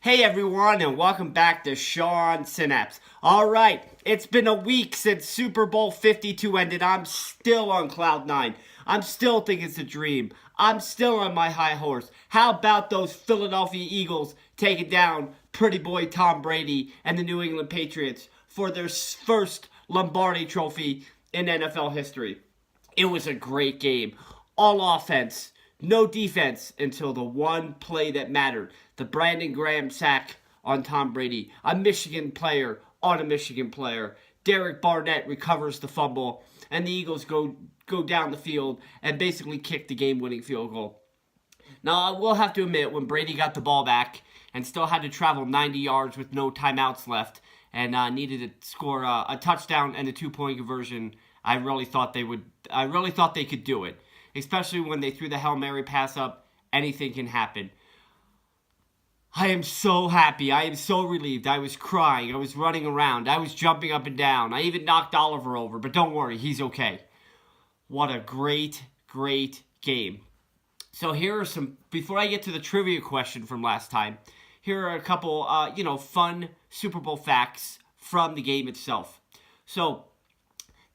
Hey everyone, and welcome back to Sean Synapse. Alright, it's been a week since Super Bowl 52 ended. I'm still on cloud 9. I'm still thinking it's a dream. I'm still on my high horse. How about those Philadelphia Eagles taking down pretty boy Tom Brady and the New England Patriots for their first Lombardi trophy in NFL history? It was a great game. All offense, no defense until the one play that mattered. The Brandon Graham sack on Tom Brady. A Michigan player on a Michigan player. Derek Barnett recovers the fumble. And the Eagles go down the field and basically kick the game-winning field goal. Now, I will have to admit, when Brady got the ball back and still had to travel 90 yards with no timeouts left and needed to score a touchdown and a two-point conversion, I really thought they could do it. Especially when they threw the Hail Mary pass up, anything can happen. I am so happy. I am so relieved. I was crying. I was running around. I was jumping up and down. I even knocked Oliver over, but don't worry, he's okay. What a great, great game. So here are some, before I get to the trivia question from last time, here are a couple, fun Super Bowl facts from the game itself. So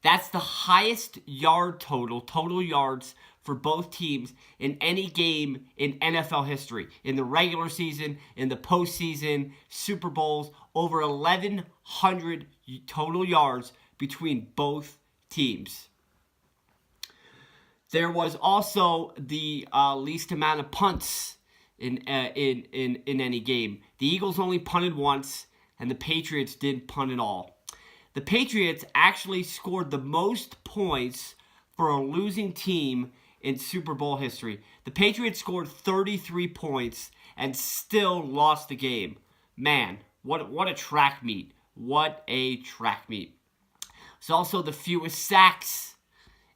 that's the highest yard total yards for both teams in any game in NFL history. In the regular season, in the postseason, Super Bowls, over 1,100 total yards between both teams. There was also the least amount of punts in any game. The Eagles only punted once, and the Patriots didn't punt at all. The Patriots actually scored the most points for a losing team in Super Bowl history. The Patriots scored 33 points and still lost the game. Man, what a track meet. What a track meet. It's also the fewest sacks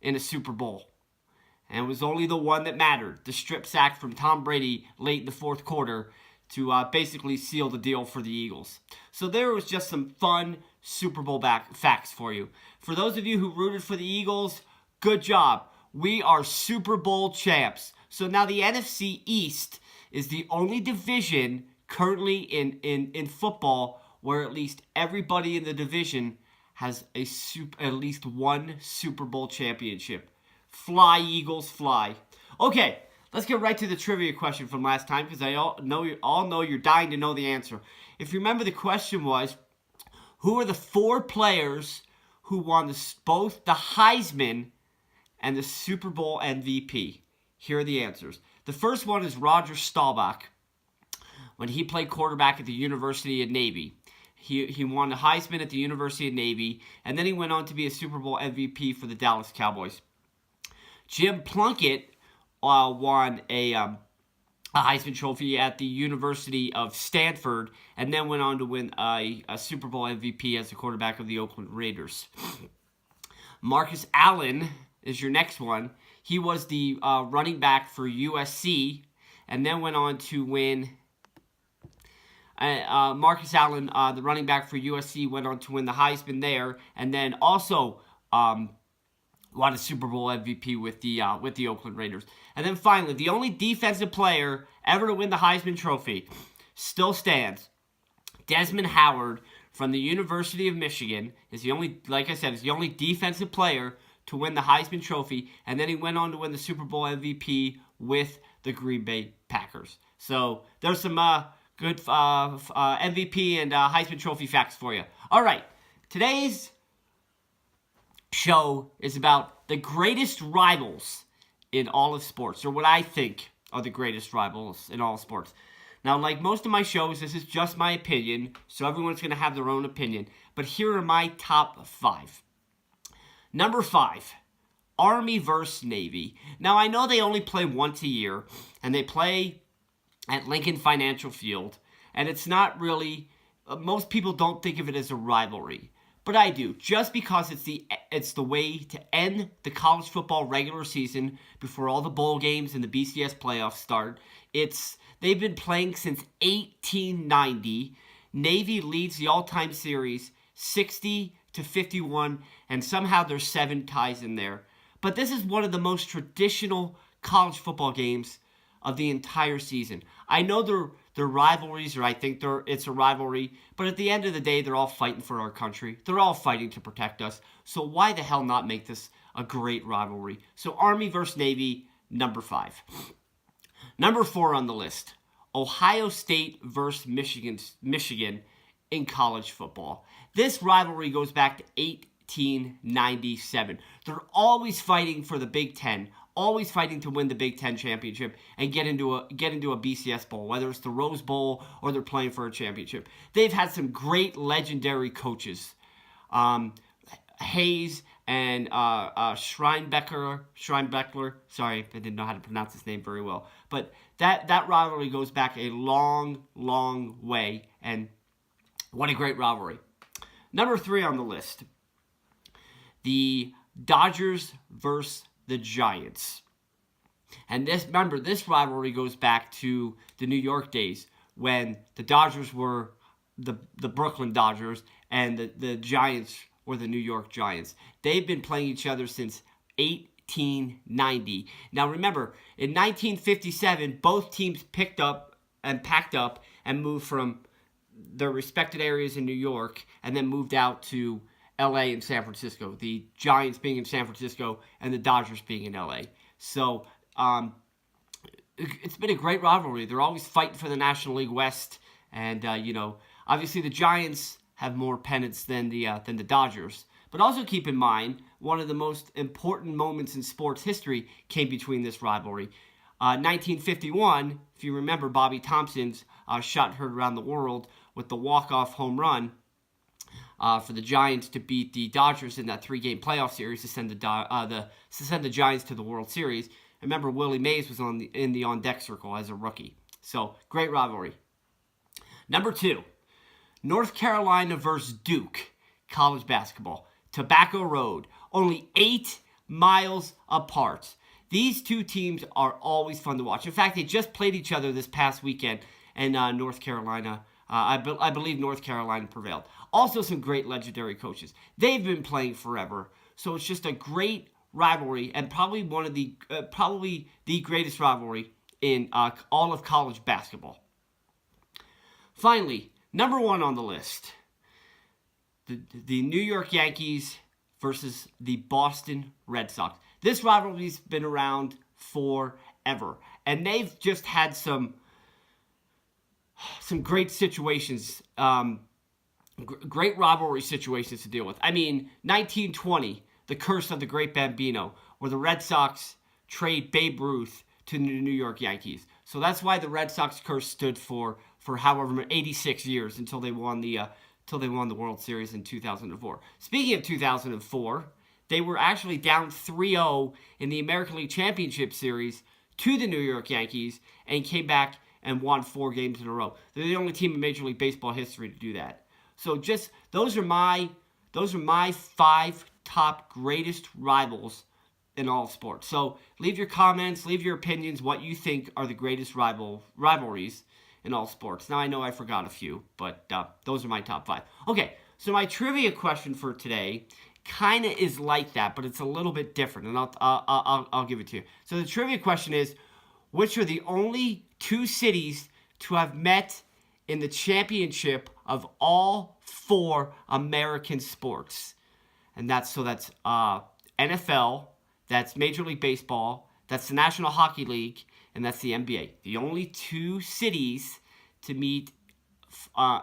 in a Super Bowl. And it was only the one that mattered. The strip sack from Tom Brady late in the fourth quarter to basically seal the deal for the Eagles. So there was just some fun Super Bowl facts for you. For those of you who rooted for the Eagles, good job. We are Super Bowl champs. So now the NFC East is the only division currently in football where at least everybody in the division has at least one Super Bowl championship. Fly, Eagles, fly. Okay, let's get right to the trivia question from last time because I all know you're dying to know the answer. If you remember, the question was, who are the four players who won both the Heisman and the Super Bowl MVP? Here are the answers. The first one is Roger Staubach when he played quarterback at the University of Navy. He won the Heisman at the University of Navy, and then he went on to be a Super Bowl MVP for the Dallas Cowboys. Jim Plunkett won a Heisman Trophy at the University of Stanford, and then went on to win a Super Bowl MVP as the quarterback of the Oakland Raiders. Marcus Allen is your next one. He was the running back for USC, and then went on to win. Marcus Allen, the running back for USC, went on to win the Heisman there, and then also won a Super Bowl MVP with the Oakland Raiders. And then finally, the only defensive player ever to win the Heisman Trophy still stands. Desmond Howard from the University of Michigan is the only, like I said, is the only defensive player to win the Heisman Trophy, and then he went on to win the Super Bowl MVP with the Green Bay Packers. So there's some good MVP and Heisman Trophy facts for you. All right, today's show is about the greatest rivals in all of sports, or what I think are the greatest rivals in all of sports. Now, like most of my shows, this is just my opinion, so everyone's going to have their own opinion. But here are my top 5. Number 5, Army versus Navy. Now, I know they only play once a year, and they play at Lincoln Financial Field, and it's not really, most people don't think of it as a rivalry. But I do, just because it's the way to end the college football regular season before all the bowl games and the BCS playoffs start. They've been playing since 1890. Navy leads the all-time series 60-51, and somehow there's 7 ties in there. But this is one of the most traditional college football games of the entire season. I know they're rivalries, or I think it's a rivalry, but at the end of the day, they're all fighting for our country. They're all fighting to protect us. So why the hell not make this a great rivalry? So Army versus Navy, number 5. Number 4 on the list, Ohio State versus Michigan in college football. This rivalry goes back to 1897. They're always fighting for the Big Ten, always fighting to win the Big Ten championship and get into a BCS bowl, whether it's the Rose Bowl or they're playing for a championship. They've had some great legendary coaches, Hayes and Schreibeckler. Sorry, I didn't know how to pronounce his name very well, but that rivalry goes back a long, long way, and what a great rivalry. Number 3 on the list, the Dodgers versus the Giants. And this rivalry goes back to the New York days when the Dodgers were the Brooklyn Dodgers and the Giants were the New York Giants. They've been playing each other since 1890. Now remember, in 1957, both teams packed up and moved from their respected areas in New York and then moved out to LA and San Francisco. The Giants being in San Francisco and the Dodgers being in LA. So it's been a great rivalry. They're always fighting for the National League West, and obviously the Giants have more pennants than the Dodgers. But also keep in mind, one of the most important moments in sports history came between this rivalry. 1951, if you remember, Bobby Thompson's shot heard around the world with the walk-off home run for the Giants to beat the Dodgers in that 3-game playoff series to send the Giants to the World Series. Remember, Willie Mays was in the on-deck circle as a rookie. So, great rivalry. Number 2, North Carolina versus Duke, college basketball. Tobacco Road, only 8 miles apart. These two teams are always fun to watch. In fact, they just played each other this past weekend, and North Carolina, I believe North Carolina prevailed. Also some great legendary coaches. They've been playing forever, so it's just a great rivalry, and probably one of the greatest rivalry in all of college basketball. Finally, number 1 on the list, the New York Yankees versus the Boston Red Sox. This rivalry's been around forever, and they've just had some great situations, great rivalry situations to deal with. I mean, 1920, the curse of the Great Bambino, where the Red Sox trade Babe Ruth to the New York Yankees. So that's why the Red Sox curse stood for however 86 years until they won the World Series in 2004. Speaking of 2004, they were actually down 3-0 in the American League Championship Series to the New York Yankees and came back and won 4 games in a row. They're the only team in Major League Baseball history to do that. So just those are my 5 top greatest rivals in all sports. So leave your comments, leave your opinions, what you think are the greatest rivalries in all sports. Now I know I forgot a few, but those are my top 5. Okay, so my trivia question for today kind of is like that, but it's a little bit different, and I'll give it to you. So the trivia question is, which are the only 2 cities to have met in the championship of all 4 American sports? And that's NFL, that's Major League Baseball, that's the National Hockey League, and that's the NBA. The only 2 cities to meet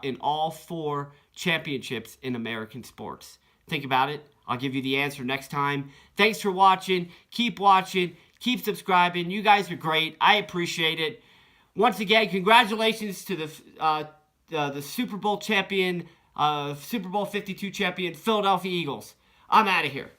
in all 4 championships in American sports. Think about it. I'll give you the answer next time. Thanks for watching. Keep watching. Keep subscribing. You guys are great. I appreciate it. Once again, congratulations to the Super Bowl champion, Super Bowl 52 champion, Philadelphia Eagles. I'm out of here.